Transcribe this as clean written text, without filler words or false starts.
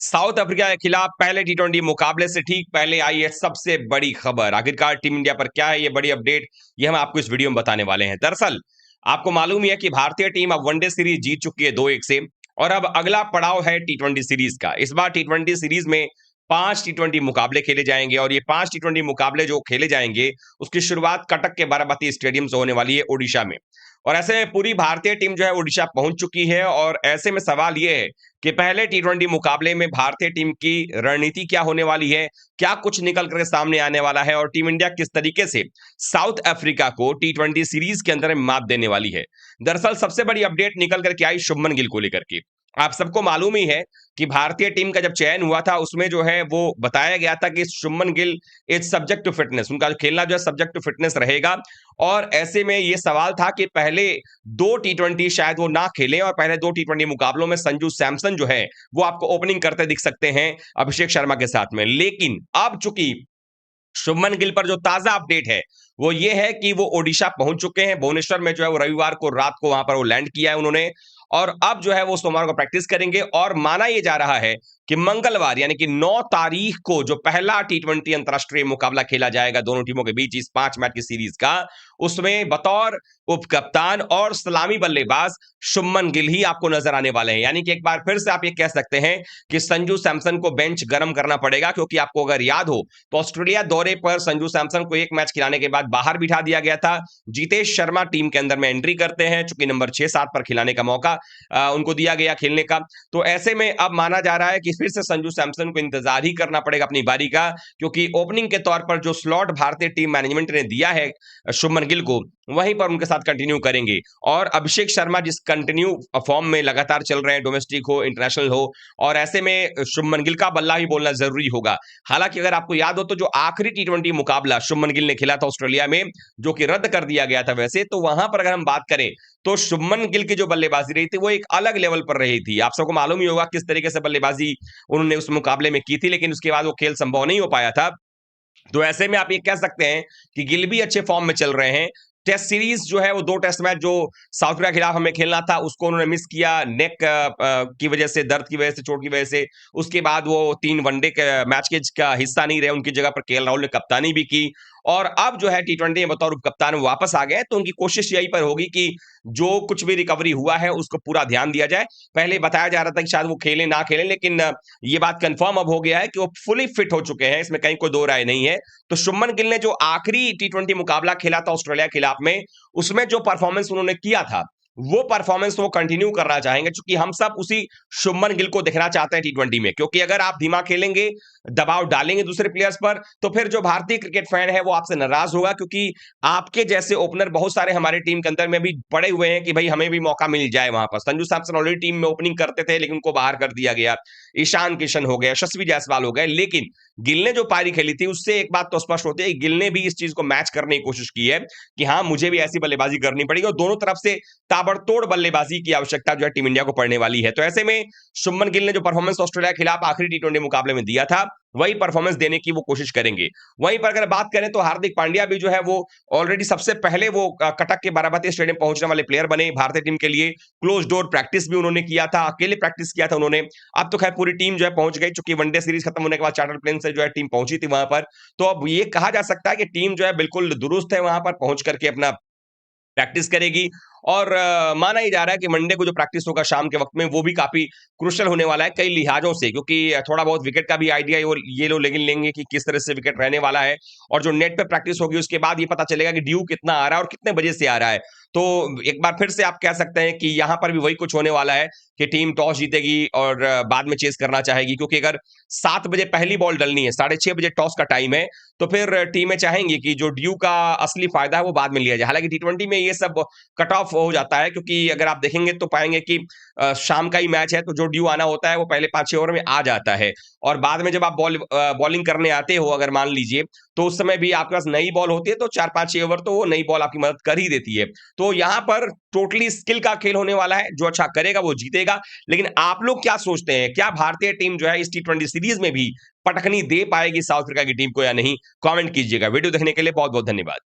South Africa के खिलाफ पहले टी20 मुकाबले से ठीक पहले आई है सबसे बड़ी खबर। आखिरकार टीम इंडिया पर क्या है ये बड़ी अपडेट, ये हम आपको इस वीडियो में बताने वाले हैं। दरअसल आपको मालूम ही है कि भारतीय टीम अब वनडे सीरीज जीत चुकी है 2-1 से, और अब अगला पड़ाव है टी20 सीरीज का। इस बार टी20 सीरीज में 5 टी20 मुकाबले खेले जाएंगे, और ये 5 टी20 मुकाबले जो खेले जाएंगे उसकी शुरुआत कटक के बाराबती स्टेडियम से होने वाली है, ओडिशा में। और ऐसे में पूरी भारतीय टीम जो है ओडिशा पहुंच चुकी है, और ऐसे में सवाल ये है कि पहले टी20 मुकाबले में भारतीय टीम की रणनीति क्या होने वाली है, क्या कुछ निकल कर सामने आने वाला है, और टीम इंडिया किस तरीके से साउथ अफ्रीका को टी20 सीरीज के अंदर में मात देने वाली है। दरअसल सबसे बड़ी अपडेट निकल करके आई शुभमन गिल को लेकर के। आप सबको मालूम ही है कि भारतीय टीम का जब चयन हुआ था उसमें जो है वो बताया गया था कि Shubman Gill is subject to fitness, उनका खेलना जो है सब्जेक्ट टू फिटनेस रहेगा। और ऐसे में ये सवाल था कि पहले 2 टी20 शायद वो ना खेलें, और पहले 2 टी20 मुकाबलों में संजू सैमसन जो है वो आपको ओपनिंग करते दिख सकते हैं अभिषेक शर्मा के साथ में। लेकिन अब चूंकि शुभमन गिल पर जो ताजा अपडेट है वो ये है कि वो ओडिशा पहुंच चुके हैं, भुवनेश्वर में जो है वो रविवार को रात को वहां पर वो लैंड किया है उन्होंने। और अब जो है वो सोमवार को प्रैक्टिस करेंगे, और माना ये जा रहा है कि मंगलवार यानी कि 9 तारीख को जो पहला टी20 अंतरराष्ट्रीय मुकाबला खेला जाएगा दोनों टीमों के बीच इस 5 मैच की सीरीज का, उसमें बतौर उप कप्तान और सलामी बल्लेबाज शुभमन गिल ही आपको नजर आने वाले हैं। यानी कि एक बार फिर से आप ये कह सकते हैं कि संजू सैमसन को बेंच गर्म करना पड़ेगा, क्योंकि आपको अगर याद हो तो ऑस्ट्रेलिया दौरे पर संजू सैमसन को एक मैच खिलाने के बाद बाहर बिठा दिया गया था। जितेश शर्मा टीम के अंदर में एंट्री करते हैं, चूंकि नंबर 6-7 पर खिलाने का मौका उनको दिया गया खेलने का। तो ऐसे में अब माना जा रहा है कि फिर से संजू सैमसन को इंतजार ही करना पड़ेगा अपनी बारी का, क्योंकि ओपनिंग के तौर पर जो स्लॉट भारतीय टीम मैनेजमेंट ने दिया है शुभमन गिल को, वहीं पर उनके साथ कंटिन्यू करेंगे। और अभिषेक शर्मा जिस कंटिन्यू फॉर्म में लगातार चल रहे हैं, डोमेस्टिक हो इंटरनेशनल हो, और ऐसे में शुभमन गिल का बल्ला ही बोलना जरूरी होगा। हालांकि अगर आपको याद हो तो जो आखिरी टी20 मुकाबला शुभमन गिल ने खेला था ऑस्ट्रेलिया में, जो कि रद्द कर दिया गया था वैसे, तो वहां पर अगर हम बात करें तो शुभमन गिल की जो बल्लेबाजी रही थी वो एक अलग लेवल पर रही थी। आप सबको मालूम ही होगा किस तरीके से बल्लेबाजी उन्होंने उस मुकाबले में की थी, लेकिन उसके बाद वो खेल संभव नहीं हो पाया था। तो ऐसे में आप ये कह सकते हैं कि गिल भी अच्छे फॉर्म में चल रहे हैं। टेस्ट सीरीज जो है वो 2 टेस्ट मैच जो साउथ अफ्रीका के खिलाफ हमें खेलना था उसको उन्होंने मिस किया, नेक की वजह से, दर्द की वजह से, चोट की वजह से। उसके बाद वो 3 वनडे के मैच के का हिस्सा नहीं रहे, उनकी जगह पर केएल राहुल ने कप्तानी भी की। और अब जो है टी20 में बतौर कप्तान वापस आ गए, तो उनकी कोशिश यही पर होगी कि जो कुछ भी रिकवरी हुआ है उसको पूरा ध्यान दिया जाए। पहले बताया जा रहा था कि शायद वो खेलें ना खेलें, लेकिन ये बात कंफर्म अब हो गया है कि वो फुली फिट हो चुके हैं, इसमें कहीं कोई दो राय नहीं है। तो शुभमन गिल ने जो आखिरी टी20 मुकाबला खेला था ऑस्ट्रेलिया के खिलाफ में, उसमें जो परफॉर्मेंस उन्होंने किया था वो परफॉर्मेंस वो कंटिन्यू करना चाहेंगे, क्योंकि हम सब उसी शुभमन गिल को देखना चाहते हैं टी20 में। क्योंकि अगर आप धीमा खेलेंगे, दबाव डालेंगे दूसरे प्लेयर्स पर, तो फिर जो भारतीय क्रिकेट फैन है वो आपसे नाराज होगा, क्योंकि आपके जैसे ओपनर बहुत सारे हमारे टीम के अंदर में भी पड़े हुए हैं कि भाई हमें भी मौका मिल जाए वहां पर। संजू सैमसन ऑलरेडी टीम में ओपनिंग करते थे लेकिन उनको बाहर कर दिया गया, ईशान किशन हो गए, यशस्वी जायसवाल हो गए। लेकिन गिल ने जो पारी खेली थी उससे एक बात तो स्पष्ट होती है, गिल ने भी इस चीज को मैच करने की कोशिश की है कि हाँ मुझे भी ऐसी बल्लेबाजी करनी पड़ेगी, और दोनों तरफ से ताबड़तोड़ बल्लेबाजी की आवश्यकता जो है टीम इंडिया को पड़ने वाली है। तो ऐसे में शुभमन गिल ने जो परफॉर्मेंस ऑस्ट्रेलिया के खिलाफ आखिरी टी20 मुकाबले में दिया था वही परफॉर्मेंस देने की वो कोशिश करेंगे। वहीं पर अगर बात करें तो हार्दिक पांड्या भी जो है वो ऑलरेडी सबसे पहले वो कटक के बाराबती स्टेडियम पहुंचने वाले प्लेयर बने भारतीय टीम के लिए। क्लोज डोर प्रैक्टिस भी उन्होंने किया था, अकेले प्रैक्टिस किया था उन्होंने। अब तो खैर पूरी टीम जो है पहुंच गई, चूंकि वनडे सीरीज खत्म होने के बाद चार्टर प्लेन से जो है टीम पहुंची थी वहां पर। तो अब ये कहा जा सकता है कि टीम जो है बिल्कुल दुरुस्त है, वहां पर पहुंच करके अपना प्रैक्टिस करेगी। और माना ही जा रहा है कि मंडे को जो प्रैक्टिस होगा शाम के वक्त में वो भी काफी क्रुशियल होने वाला है कई लिहाजों से, क्योंकि थोड़ा बहुत विकेट का भी आइडिया ये लोग लेकिन लेंगे कि किस तरह से विकेट रहने वाला है। और जो नेट पे प्रैक्टिस होगी उसके बाद ये पता चलेगा कि ड्यू कितना आ रहा है और कितने बजे से आ रहा है। तो एक बार फिर से आप कह सकते हैं कि यहां पर भी वही कुछ होने वाला है कि टीम टॉस जीतेगी और बाद में चेस करना चाहेगी, क्योंकि अगर 7 बजे पहली बॉल डलनी है, 6:30 बजे टॉस का टाइम है, तो फिर टीमें चाहेंगी कि जो ड्यू का असली फायदा है वो बाद में लिया जाए। हालांकि टी20 में ये सब कट ऑफ हो जाता है, क्योंकि अगर आप देखेंगे तो पाएंगे कि शाम का ही मैच है, तो जो ड्यू आना होता है वो पहले 5-6 ओवर में आ जाता है। और बाद में जब आप बॉलिंग करने आते हो, अगर मान लीजिए, तो उस समय भी आपके पास नई बॉल होती है, तो 4-5-6 ओवर तो वो नई बॉल आपकी मदद कर ही देती है। तो यहाँ पर टोटली स्किल का खेल होने वाला है, जो अच्छा करेगा वो जीतेगा। लेकिन आप लोग क्या सोचते हैं, क्या भारतीय टीम जो है इस टी20 सीरीज में भी पटखनी दे पाएगी साउथ अफ्रीका की टीम को या नहीं? कमेंट कीजिएगा। वीडियो देखने के लिए बहुत बहुत धन्यवाद।